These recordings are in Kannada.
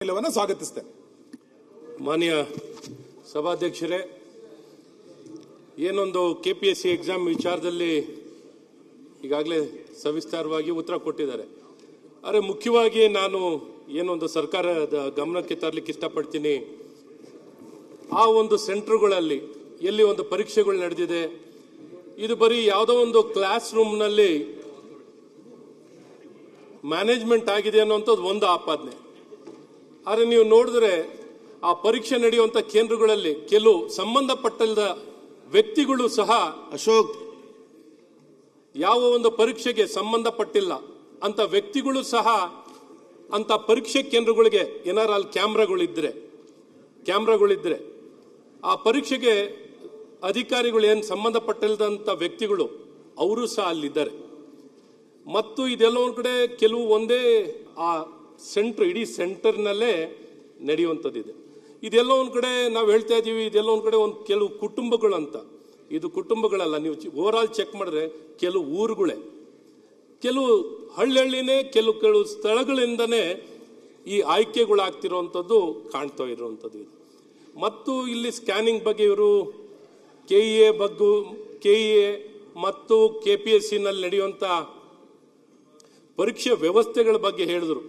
ಸ್ವಾಗತಿಸ್ತೇನೆ. ಮಾನ್ಯ ಸಭಾಧ್ಯಕ್ಷರೇ, ಏನೊಂದು KPSC ಎಕ್ಸಾಮ್ ವಿಚಾರದಲ್ಲಿ ಈಗಾಗಲೇ ಸವಿಸ್ತಾರವಾಗಿ ಉತ್ತರ ಕೊಟ್ಟಿದ್ದಾರೆ. ಆದರೆ ಮುಖ್ಯವಾಗಿ ನಾನು ಏನೊಂದು ಸರ್ಕಾರದ ಗಮನಕ್ಕೆ ತರಲಿಕ್ಕೆ ಇಷ್ಟಪಡ್ತೀನಿ, ಆ ಒಂದು ಸೆಂಟರ್ಗಳಲ್ಲಿ ಎಲ್ಲಿ ಒಂದು ಪರೀಕ್ಷೆಗಳು ನಡೆದಿದೆ, ಇದು ಬರೀ ಯಾವುದೋ ಒಂದು ಕ್ಲಾಸ್ ರೂಮ್ನಲ್ಲಿ ಮ್ಯಾನೇಜ್ಮೆಂಟ್ ಆಗಿದೆ ಅನ್ನೋಂಥದ್ದು ಒಂದು ಆಪಾದನೆ. ಆದರೆ ನೀವು ನೋಡಿದ್ರೆ ಆ ಪರೀಕ್ಷೆ ನಡೆಯುವಂತ ಕೇಂದ್ರಗಳಲ್ಲಿ ಕೆಲವು ಸಂಬಂಧಪಟ್ಟದ ವ್ಯಕ್ತಿಗಳು ಸಹ ಅಶೋಕ್ ಯಾವ ಒಂದು ಪರೀಕ್ಷೆಗೆ ಸಂಬಂಧಪಟ್ಟಿಲ್ಲ ಅಂತ ವ್ಯಕ್ತಿಗಳು ಸಹ ಅಂತ ಪರೀಕ್ಷೆ ಕೇಂದ್ರಗಳಿಗೆ ಏನಾರ ಅಲ್ಲಿ ಕ್ಯಾಮ್ರಾಗಳಿದ್ರೆ ಆ ಪರೀಕ್ಷೆಗೆ ಅಧಿಕಾರಿಗಳು ಏನು ಸಂಬಂಧಪಟ್ಟಿಲ್ಲದಂತ ವ್ಯಕ್ತಿಗಳು ಅವರು ಸಹ ಅಲ್ಲಿದ್ದಾರೆ. ಮತ್ತು ಇದೆಲ್ಲ ಒಂದ್ ಕಡೆ ಕೆಲವು ಒಂದೇ ಆ ಸೆಂಟರ್, ಇಡೀ ಸೆಂಟರ್ನಲ್ಲೇ ನಡೆಯುವಂಥದ್ದಿದೆ. ಇದೆಲ್ಲ ಒಂದ್ ಕಡೆ ನಾವು ಹೇಳ್ತಾ ಇದೀವಿ, ಇದೆಲ್ಲ ಒಂದ್ ಕಡೆ ಒಂದು ಕೆಲವು ಕುಟುಂಬಗಳಂತ. ಇದು ಕುಟುಂಬಗಳಲ್ಲ, ನೀವು ಓವರ್ ಆಲ್ ಚೆಕ್ ಮಾಡಿದ್ರೆ ಕೆಲವು ಊರುಗಳೇ, ಕೆಲವು ಹಳ್ಳಿನೇ, ಕೆಲವು ಸ್ಥಳಗಳಿಂದನೇ ಈ ಆಯ್ಕೆಗಳಾಗ್ತಿರುವಂಥದ್ದು ಕಾಣ್ತಾ ಇರುವಂಥದ್ದು ಇದು. ಮತ್ತು ಇಲ್ಲಿ ಸ್ಕ್ಯಾನಿಂಗ್ ಬಗ್ಗೆ ಇವರು KEA ಮತ್ತು KPSC ನಲ್ಲಿ ನಡೆಯುವಂಥ ಪರೀಕ್ಷೆ ವ್ಯವಸ್ಥೆಗಳ ಬಗ್ಗೆ ಹೇಳಿದ್ರು.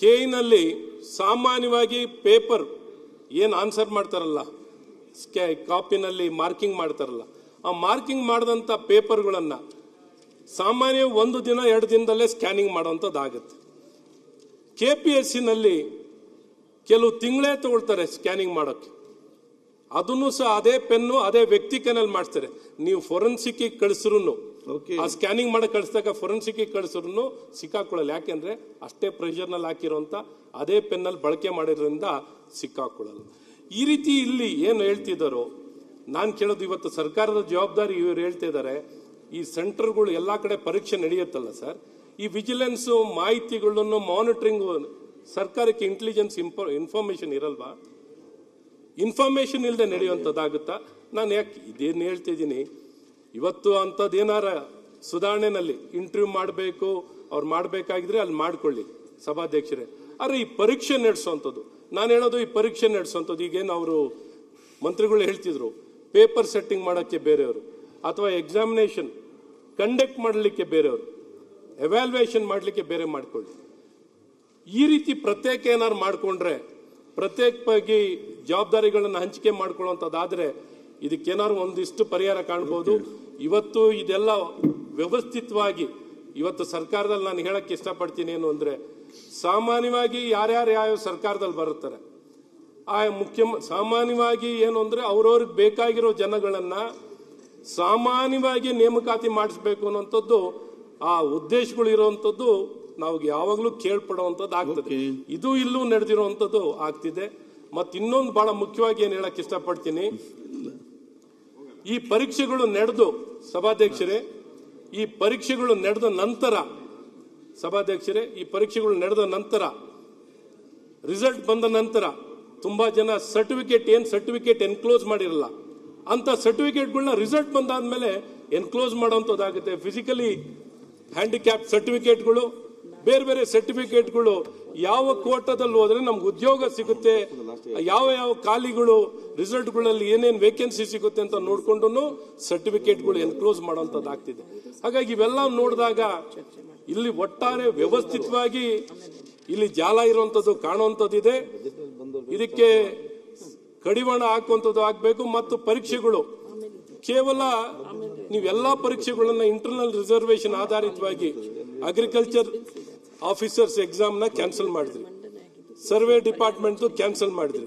KEನಲ್ಲಿ ಸಾಮಾನ್ಯವಾಗಿ ಪೇಪರ್ ಏನು ಆನ್ಸರ್ ಮಾಡ್ತಾರಲ್ಲ, ಕಾಪಿನಲ್ಲಿ ಮಾರ್ಕಿಂಗ್ ಮಾಡ್ತಾರಲ್ಲ, ಆ ಮಾರ್ಕಿಂಗ್ ಮಾಡಿದಂಥ ಪೇಪರ್ಗಳನ್ನು ಸಾಮಾನ್ಯ 1 ದಿನ 2 ದಿನದಲ್ಲೇ ಸ್ಕ್ಯಾನಿಂಗ್ ಮಾಡುವಂಥದ್ದಾಗುತ್ತೆ. KPSCನಲ್ಲಿ ಕೆಲವು ತಿಂಗಳೇ ತಗೊಳ್ತಾರೆ ಸ್ಕ್ಯಾನಿಂಗ್ ಮಾಡೋಕ್ಕೆ. ಅದನ್ನು ಸಹ ಅದೇ ಪೆನ್ನು ಅದೇ ವ್ಯಕ್ತಿ ಕೈನಲ್ಲಿ ಮಾಡಿಸ್ತಾರೆ. ನೀವು ಫೊರೆನ್ಸಿಕ್ ಕಳಿಸ್ರು, ಆ ಸ್ಕ್ಯಾನಿಂಗ್ ಮಾಡಕ್ಕೆ ಕಳಿಸಿದಾಗ ಫೊರೆನ್ಸಿಕ್ ಕಳಿಸ್ರು ಸಿಕ್ಕಾಕೊಳ್ಳಲ್ಲ. ಯಾಕೆಂದ್ರೆ ಅಷ್ಟೇ ಪ್ರೆಷರ್ನಲ್ಲಿ ಹಾಕಿರುವಂತ ಅದೇ ಪೆನ್ನಲ್ಲಿ ಬಳಕೆ ಮಾಡಿರೋದ್ರಿಂದ ಸಿಕ್ಕಾಕೊಳ್ಳಲ್ಲ. ಈ ರೀತಿ ಇಲ್ಲಿ ಏನು ಹೇಳ್ತಿದ್ದಾರೋ ನಾನು ಕೇಳೋದು, ಇವತ್ತು ಸರ್ಕಾರದ ಜವಾಬ್ದಾರಿ ಇವರು ಹೇಳ್ತಿದ್ದಾರೆ. ಈ ಸೆಂಟರ್ಗಳು ಎಲ್ಲಾ ಕಡೆ ಪರೀಕ್ಷೆ ನಡೆಯುತ್ತಲ್ಲ ಸರ್, ಈ ವಿಜಿಲೆನ್ಸ್ ಮಾಹಿತಿಗಳನ್ನು ಮಾನಿಟರಿಂಗ್ ಸರ್ಕಾರಕ್ಕೆ ಇಂಟೆಲಿಜೆನ್ಸ್ ಇನ್ಫಾರ್ಮೇಶನ್ ಇರಲ್ವಾ? ಇನ್ಫಾರ್ಮೇಶನ್ ಇಲ್ಲದೆ ನಡೆಯುವಂಥದ್ದಾಗುತ್ತಾ? ನಾನು ಯಾಕೆ ಇದೇನು ಹೇಳ್ತಿದ್ದೀನಿ, ಇವತ್ತು ಅಂಥದ್ದೇನಾರ ಸುಧಾರಣೆನಲ್ಲಿ ಇಂಟರ್ವ್ಯೂ ಮಾಡಬೇಕು, ಅವ್ರು ಮಾಡಬೇಕಾಗಿದ್ರೆ ಅಲ್ಲಿ ಮಾಡ್ಕೊಳ್ಳಿ ಸಭಾಧ್ಯಕ್ಷರೇ. ಆದರೆ ಈ ಪರೀಕ್ಷೆ ನಡೆಸುವಂಥದ್ದು, ನಾನು ಹೇಳೋದು ಈ ಪರೀಕ್ಷೆ ನಡೆಸುವಂಥದ್ದು, ಈಗೇನು ಅವರು ಮಂತ್ರಿಗಳು ಹೇಳ್ತಿದ್ರು ಪೇಪರ್ ಸೆಟ್ಟಿಂಗ್ ಮಾಡೋಕ್ಕೆ ಬೇರೆಯವರು, ಅಥವಾ ಎಕ್ಸಾಮಿನೇಷನ್ ಕಂಡಕ್ಟ್ ಮಾಡಲಿಕ್ಕೆ ಬೇರೆಯವರು, ಎವ್ಯಾಲ್ಯೂಯೇಷನ್ ಮಾಡಲಿಕ್ಕೆ ಬೇರೆ ಮಾಡ್ಕೊಳ್ಳಿ. ಈ ರೀತಿ ಪ್ರತ್ಯೇಕ ಏನಾರು ಮಾಡಿಕೊಂಡ್ರೆ, ಪ್ರತ್ಯೇಕವಾಗಿ ಜವಾಬ್ದಾರಿಗಳನ್ನು ಹಂಚಿಕೆ ಮಾಡ್ಕೊಳ್ಳುವಂಥದ್ದಾದ್ರೆ ಇದಕ್ಕೇನಾದ್ರು ಒಂದಿಷ್ಟು ಪರಿಹಾರ ಕಾಣ್ಬೋದು. ಇವತ್ತು ಇದೆಲ್ಲ ವ್ಯವಸ್ಥಿತವಾಗಿ ಇವತ್ತು ಸರ್ಕಾರದಲ್ಲಿ ನಾನು ಹೇಳಕ್ಕೆ ಇಷ್ಟಪಡ್ತೀನಿ ಏನು ಅಂದ್ರೆ, ಸಾಮಾನ್ಯವಾಗಿ ಯಾರ್ಯಾರು ಸರ್ಕಾರದಲ್ಲಿ ಬರುತ್ತಾರೆ ಸಾಮಾನ್ಯವಾಗಿ ಏನು ಅಂದ್ರೆ ಅವ್ರವ್ರಿಗೆ ಬೇಕಾಗಿರೋ ಜನಗಳನ್ನ ಸಾಮಾನ್ಯವಾಗಿ ನೇಮಕಾತಿ ಮಾಡಿಸ್ಬೇಕು ಅನ್ನೋಂಥದ್ದು ಆ ಉದ್ದೇಶಗಳು ಇರುವಂತದ್ದು ನಾವು ಯಾವಾಗಲೂ ಕೇಳ್ಪಡುವಂಥದ್ದು ಆಗ್ತದೆ. ಇದು ಇಲ್ಲೂ ನಡೆದಿರುವಂಥದ್ದು ಆಗ್ತಿದೆ. ಮತ್ತು ಇನ್ನೊಂದು ಬಹಳ ಮುಖ್ಯವಾಗಿ ಏನು ಹೇಳಕ್ ಇಷ್ಟಪಡ್ತೀನಿ, ಈ ಪರೀಕ್ಷೆಗಳು ನಡೆದು ಸಭಾಧ್ಯಕ್ಷರೇ, ಈ ಪರೀಕ್ಷೆಗಳು ನಡೆದ ನಂತರ ಸಭಾಧ್ಯಕ್ಷರೇ, ಈ ಪರೀಕ್ಷೆಗಳು ನಡೆದ ನಂತರ ರಿಸಲ್ಟ್ ಬಂದ ನಂತರ ತುಂಬಾ ಜನ ಸರ್ಟಿಫಿಕೇಟ್ ಎನ್ಕ್ಲೋಸ್ ಮಾಡಿರಲ್ಲ, ಅಂತ ಸರ್ಟಿಫಿಕೇಟ್ಗಳನ್ನ ರಿಸಲ್ಟ್ ಬಂದಾದ್ಮೇಲೆ ಎನ್ಕ್ಲೋಸ್ ಮಾಡುವಂಥದ್ದಾಗುತ್ತೆ. ಫಿಸಿಕಲಿ ಹ್ಯಾಂಡಿಕ್ಯಾಪ್ ಸರ್ಟಿಫಿಕೇಟ್ಗಳು, ಬೇರೆ ಬೇರೆ ಸರ್ಟಿಫಿಕೇಟ್ಗಳು, ಯಾವ ಕೋಟದಲ್ಲಿ ಹೋದ್ರೆ ನಮ್ಗೆ ಉದ್ಯೋಗ ಸಿಗುತ್ತೆ, ಯಾವ ಖಾಲಿಗಳು ರಿಸಲ್ಟ್ಗಳಲ್ಲಿ ಏನೇನು ವೇಕೆನ್ಸಿ ಸಿಗುತ್ತೆ ಅಂತ ನೋಡ್ಕೊಂಡು ಸರ್ಟಿಫಿಕೇಟ್ಗಳು ಎನ್ಕ್ಲೋಸ್ ಮಾಡುವಂಥದ್ದಾಗ್ತಿದೆ. ಹಾಗಾಗಿ ಇವೆಲ್ಲ ನೋಡಿದಾಗ ಇಲ್ಲಿ ಒಟ್ಟಾರೆ ವ್ಯವಸ್ಥಿತವಾಗಿ ಇಲ್ಲಿ ಜಾಲ ಇರುವಂಥದ್ದು ಕಾಣುವಂಥದ್ದಿದೆ. ಇದಕ್ಕೆ ಕಡಿವಾಣ ಹಾಕುವಂಥದ್ದು ಆಗಬೇಕು. ಮತ್ತು ಪರೀಕ್ಷೆಗಳು ಕೇವಲ ನೀವೆಲ್ಲಾ ಪರೀಕ್ಷೆಗಳನ್ನ ಇಂಟರ್ನಲ್ ರಿಸರ್ವೇಶನ್ ಆಧಾರಿತವಾಗಿ ಅಗ್ರಿಕಲ್ಚರ್ ಆಫೀಸರ್ಸ್ ಎಕ್ಸಾಮ್ನ ಕ್ಯಾನ್ಸಲ್ ಮಾಡಿದ್ರಿ, ಸರ್ವೆ ಡಿಪಾರ್ಟ್ಮೆಂಟ್ ಕ್ಯಾನ್ಸಲ್ ಮಾಡಿದ್ರಿ,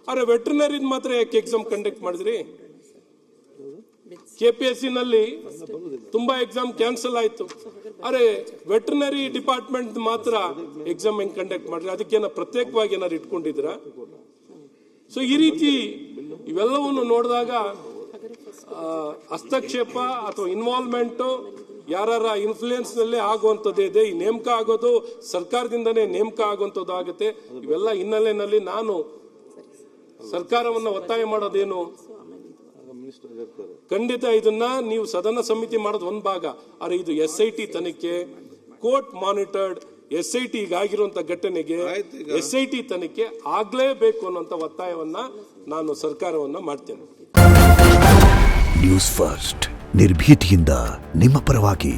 ಆದ್ರೆ ವೆಟರ್ನರಿ ಮಾತ್ರ ಯಾಕೆ ಎಕ್ಸಾಮ್ ಕಂಡಕ್ಟ್ ಮಾಡಿದ್ರಿ? KPSC ನಲ್ಲಿ ತುಂಬಾ ಎಕ್ಸಾಮ್ ಕ್ಯಾನ್ಸಲ್ ಆಯ್ತು, ಆದ್ರೆ ವೆಟರ್ನರಿ ಡಿಪಾರ್ಟ್ಮೆಂಟ್ ಮಾತ್ರ ಎಕ್ಸಾಮ್ ಹೆಂಗ್ ಕಂಡಕ್ಟ್ ಮಾಡಿದ್ರಿ? ಅದಕ್ಕೇನ ಪ್ರತ್ಯೇಕವಾಗಿ ಏನಾದ್ರು ಇಟ್ಕೊಂಡಿದ್ದೀರಾ? ಸೊ ಈ ರೀತಿ ಇವೆಲ್ಲವನ್ನು ನೋಡಿದಾಗ ಹಸ್ತಕ್ಷೇಪ ಅಥವಾ ಇನ್ವಾಲ್ವ್ಮೆಂಟ್ ಯಾರ ಇನ್ಫ್ಲೂಯೆನ್ಸ್ ನಲ್ಲೇ ಆಗುವಂಥದ್ದು ಇದೆ. ಈ ನೇಮಕ ಆಗೋದು ಸರ್ಕಾರದಿಂದನೇ ನೇಮಕ ಆಗುವಂಥದ್ದು ಆಗುತ್ತೆ. ಇವೆಲ್ಲ ಹಿನ್ನೆಲೆಯಲ್ಲಿ ನಾನು ಸರ್ಕಾರವನ್ನ ಒತ್ತಾಯ ಮಾಡೋದೇನು, ಖಂಡಿತ ಇದನ್ನ ನೀವು ಸದನ ಸಮಿತಿ ಮಾಡೋದು ಒಂದು ಭಾಗ, ಆದರೆ ಇದು SIT ತನಿಖೆ, ಕೋರ್ಟ್ ಮಾನಿಟರ್ಡ್ SIT ಈಗಾಗಿರುವಂತ ಘಟನೆಗೆ SIT ತನಿಖೆ ಆಗ್ಲೇಬೇಕು ಅನ್ನುವಂತ ಒತ್ತಾಯವನ್ನ ನಾನು ಸರ್ಕಾರವನ್ನ ಮಾಡ್ತೇನೆ. ನ್ಯೂಸ್ ಫಸ್ಟ್ ನಿರ್ಭೀತಿಯಿಂದ ನಿಮ್ಮ ಪರವಾಗಿ.